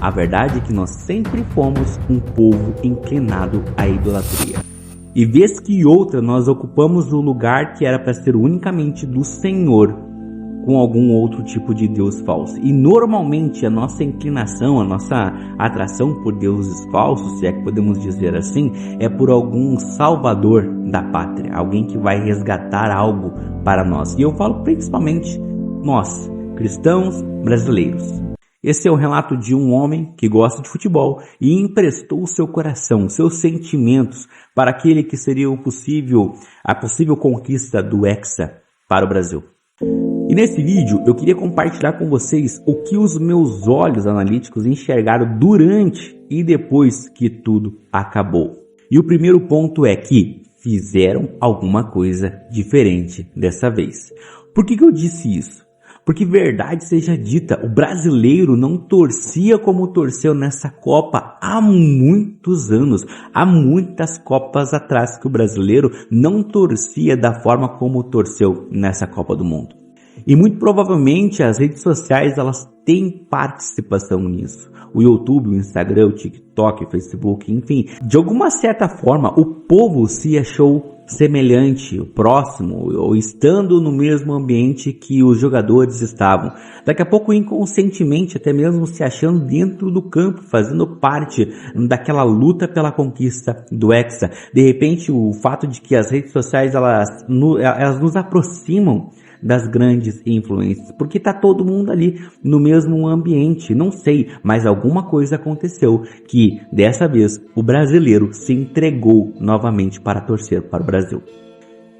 A verdade é que nós sempre fomos um povo inclinado à idolatria. E vez que outra nós ocupamos o lugar que era para ser unicamente do Senhor com algum outro tipo de Deus falso. E normalmente a nossa inclinação, a nossa atração por deuses falsos, se é que podemos dizer assim, é por algum salvador da pátria, alguém que vai resgatar algo para nós. E eu falo principalmente nós, cristãos brasileiros. Esse é o relato de um homem que gosta de futebol e emprestou o seu coração, seus sentimentos para aquele que seria a possível conquista do Hexa para o Brasil. E nesse vídeo eu queria compartilhar com vocês o que os meus olhos analíticos enxergaram durante e depois que tudo acabou. E o primeiro ponto é que fizeram alguma coisa diferente dessa vez. Por que eu disse isso? Porque verdade seja dita, o brasileiro não torcia como torceu nessa Copa há muitos anos. Há muitas Copas atrás que o brasileiro não torcia da forma como torceu nessa Copa do Mundo. E muito provavelmente as redes sociais elas têm participação nisso. O YouTube, o Instagram, o TikTok, o Facebook, enfim. De alguma certa forma o povo se achou semelhante, próximo, ou estando no mesmo ambiente que os jogadores estavam. Daqui a pouco inconscientemente até mesmo se achando dentro do campo, fazendo parte daquela luta pela conquista do Hexa. De repente o fato de que as redes sociais elas nos aproximam das grandes influências, porque tá todo mundo ali no mesmo ambiente, não sei, mas alguma coisa aconteceu que dessa vez o brasileiro se entregou novamente para torcer para o Brasil.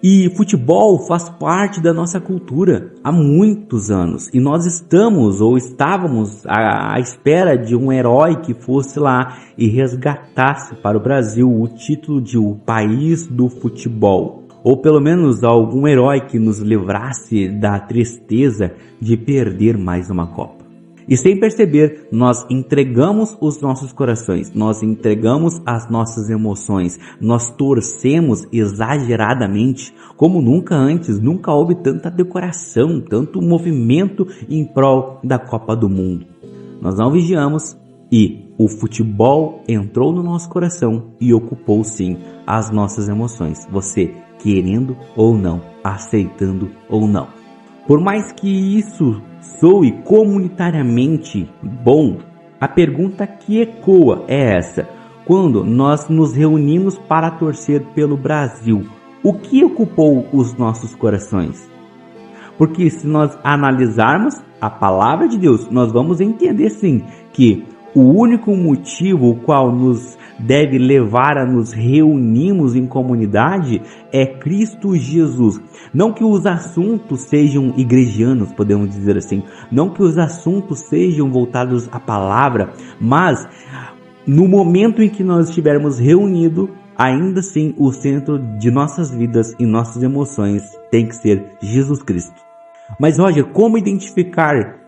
E futebol faz parte da nossa cultura há muitos anos e nós estávamos à espera de um herói que fosse lá e resgatasse para o Brasil o título de o país do futebol. Ou pelo menos algum herói que nos livrasse da tristeza de perder mais uma Copa. E sem perceber, nós entregamos os nossos corações, nós entregamos as nossas emoções, nós torcemos exageradamente, como nunca antes, nunca houve tanta decoração, tanto movimento em prol da Copa do Mundo. Nós não vigiamos e o futebol entrou no nosso coração e ocupou sim as nossas emoções. Você querendo ou não, aceitando ou não. Por mais que isso soe comunitariamente bom, a pergunta que ecoa é essa. Quando nós nos reunimos para torcer pelo Brasil, o que ocupou os nossos corações? Porque se nós analisarmos a palavra de Deus, nós vamos entender sim que o único motivo o qual nos deve levar a nos reunirmos em comunidade é Cristo Jesus. Não que os assuntos sejam igrejanos, podemos dizer assim. Não que os assuntos sejam voltados à palavra, mas no momento em que nós estivermos reunidos, ainda assim o centro de nossas vidas e nossas emoções tem que ser Jesus Cristo. Mas Roger, como identificar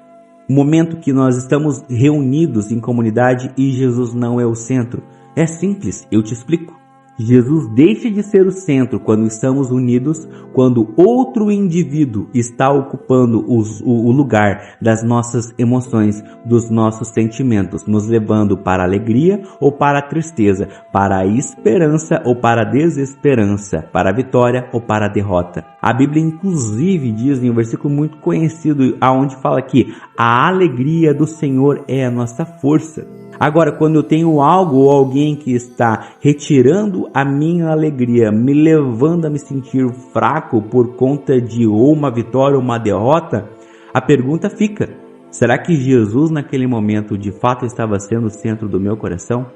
o momento que nós estamos reunidos em comunidade e Jesus não é o centro? É simples, eu te explico. Jesus deixa de ser o centro quando estamos unidos, quando outro indivíduo está ocupando o lugar das nossas emoções, dos nossos sentimentos, nos levando para a alegria ou para a tristeza, para a esperança ou para a desesperança, para a vitória ou para a derrota. A Bíblia inclusive diz em um versículo muito conhecido, aonde fala que a alegria do Senhor é a nossa força. Agora, quando eu tenho algo ou alguém que está retirando a minha alegria, me levando a me sentir fraco por conta de ou uma vitória ou uma derrota, a pergunta fica: será que Jesus naquele momento de fato estava sendo o centro do meu coração?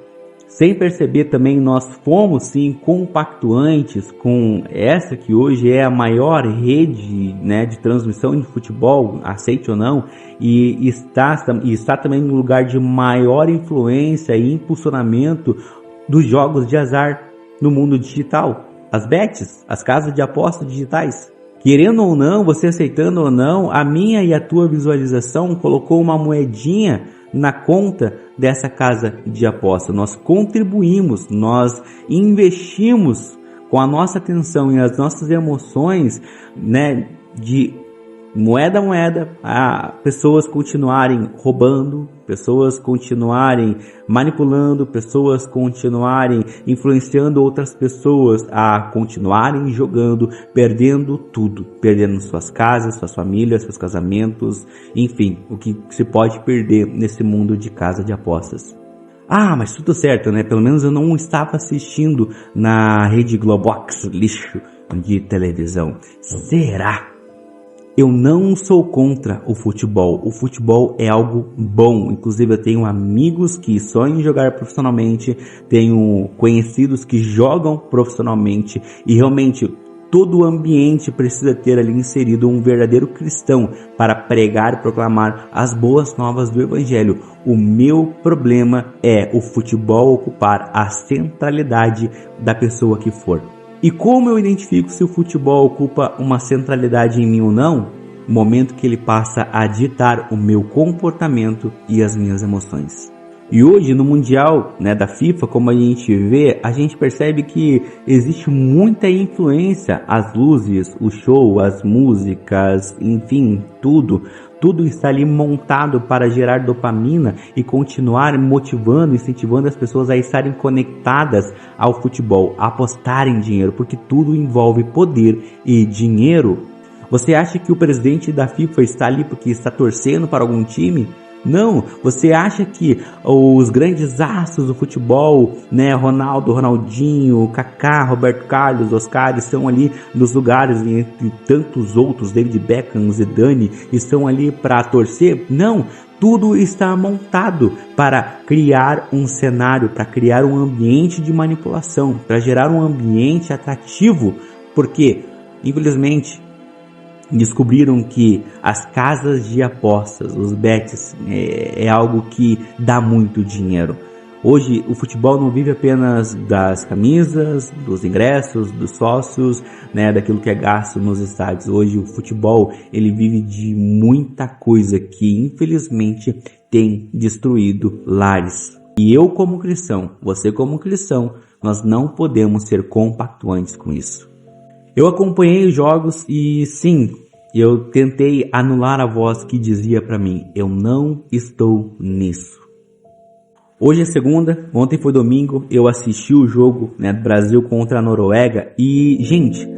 Sem perceber também, nós fomos sim compactuantes com essa que hoje é a maior rede, de transmissão de futebol, aceite ou não, e está também no lugar de maior influência e impulsionamento dos jogos de azar no mundo digital. As bets, as casas de apostas digitais. Querendo ou não, você aceitando ou não, a minha e a tua visualização colocou uma moedinha na conta dessa casa de aposta. Nós contribuímos, nós investimos com a nossa atenção e as nossas emoções, de moeda, pessoas continuarem roubando, pessoas continuarem manipulando, pessoas continuarem influenciando outras pessoas a continuarem jogando, perdendo tudo, perdendo suas casas, suas famílias, seus casamentos, enfim, o que se pode perder nesse mundo de casa de apostas. Mas tudo certo, né? Pelo menos eu não estava assistindo na Rede Globox, lixo de televisão. Será? Eu não sou contra o futebol. O futebol é algo bom. Inclusive eu tenho amigos que sonham em jogar profissionalmente, tenho conhecidos que jogam profissionalmente e realmente todo o ambiente precisa ter ali inserido um verdadeiro cristão para pregar e proclamar as boas novas do Evangelho. O meu problema é o futebol ocupar a centralidade da pessoa que for. E como eu identifico se o futebol ocupa uma centralidade em mim ou não? No momento que ele passa a ditar o meu comportamento e as minhas emoções. E hoje no Mundial, da FIFA, como a gente vê, a gente percebe que existe muita influência, as luzes, o show, as músicas, enfim, tudo está ali montado para gerar dopamina e continuar motivando, incentivando as pessoas a estarem conectadas ao futebol, a apostarem dinheiro, porque tudo envolve poder e dinheiro. Você acha que o presidente da FIFA está ali porque está torcendo para algum time? Não, você acha que os grandes astros do futebol, Ronaldo, Ronaldinho, Kaká, Roberto Carlos, Oscar, estão ali nos lugares, entre tantos outros, David Beckham, Zidane, estão ali para torcer? Não, tudo está montado para criar um cenário, para criar um ambiente de manipulação, para gerar um ambiente atrativo, porque, infelizmente, descobriram que as casas de apostas, os bets, é algo que dá muito dinheiro. Hoje o futebol não vive apenas das camisas, dos ingressos, dos sócios, daquilo que é gasto nos estádios. Hoje o futebol ele vive de muita coisa que infelizmente tem destruído lares. E eu como cristão, você como cristão, nós não podemos ser compactuantes com isso. Eu acompanhei os jogos e sim, eu tentei anular a voz que dizia para mim, eu não estou nisso. Hoje é segunda, ontem foi domingo, eu assisti o jogo do Brasil contra a Noruega e, gente,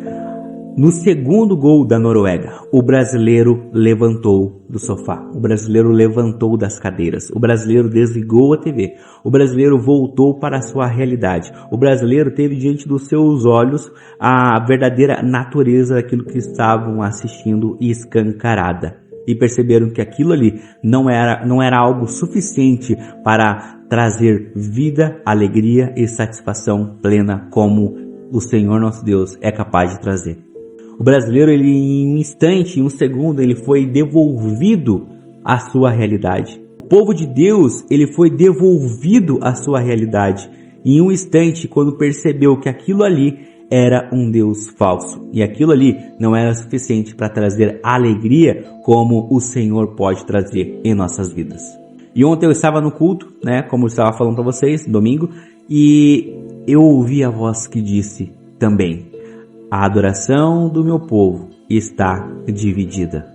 no segundo gol da Noruega, o brasileiro levantou do sofá, o brasileiro levantou das cadeiras, o brasileiro desligou a TV, o brasileiro voltou para a sua realidade, o brasileiro teve diante dos seus olhos a verdadeira natureza daquilo que estavam assistindo escancarada. E perceberam que aquilo ali não era algo suficiente para trazer vida, alegria e satisfação plena como o Senhor nosso Deus é capaz de trazer. O brasileiro, ele em um instante, em um segundo, ele foi devolvido à sua realidade. O povo de Deus, ele foi devolvido à sua realidade. Em um instante, quando percebeu que aquilo ali era um Deus falso. E aquilo ali não era suficiente para trazer alegria como o Senhor pode trazer em nossas vidas. E ontem eu estava no culto, como eu estava falando para vocês, domingo, e eu ouvi a voz que disse também, a adoração do meu povo está dividida.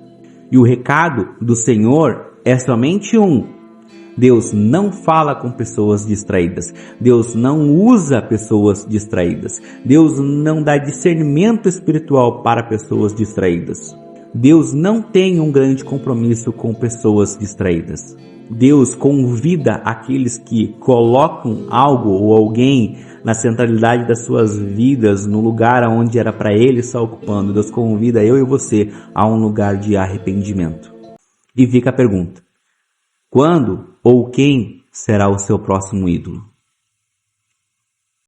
E o recado do Senhor é somente um. Deus não fala com pessoas distraídas. Deus não usa pessoas distraídas. Deus não dá discernimento espiritual para pessoas distraídas. Deus não tem um grande compromisso com pessoas distraídas. Deus convida aqueles que colocam algo ou alguém na centralidade das suas vidas, no lugar onde era para ele estar ocupando. Deus convida eu e você a um lugar de arrependimento. E fica a pergunta: quando ou quem será o seu próximo ídolo?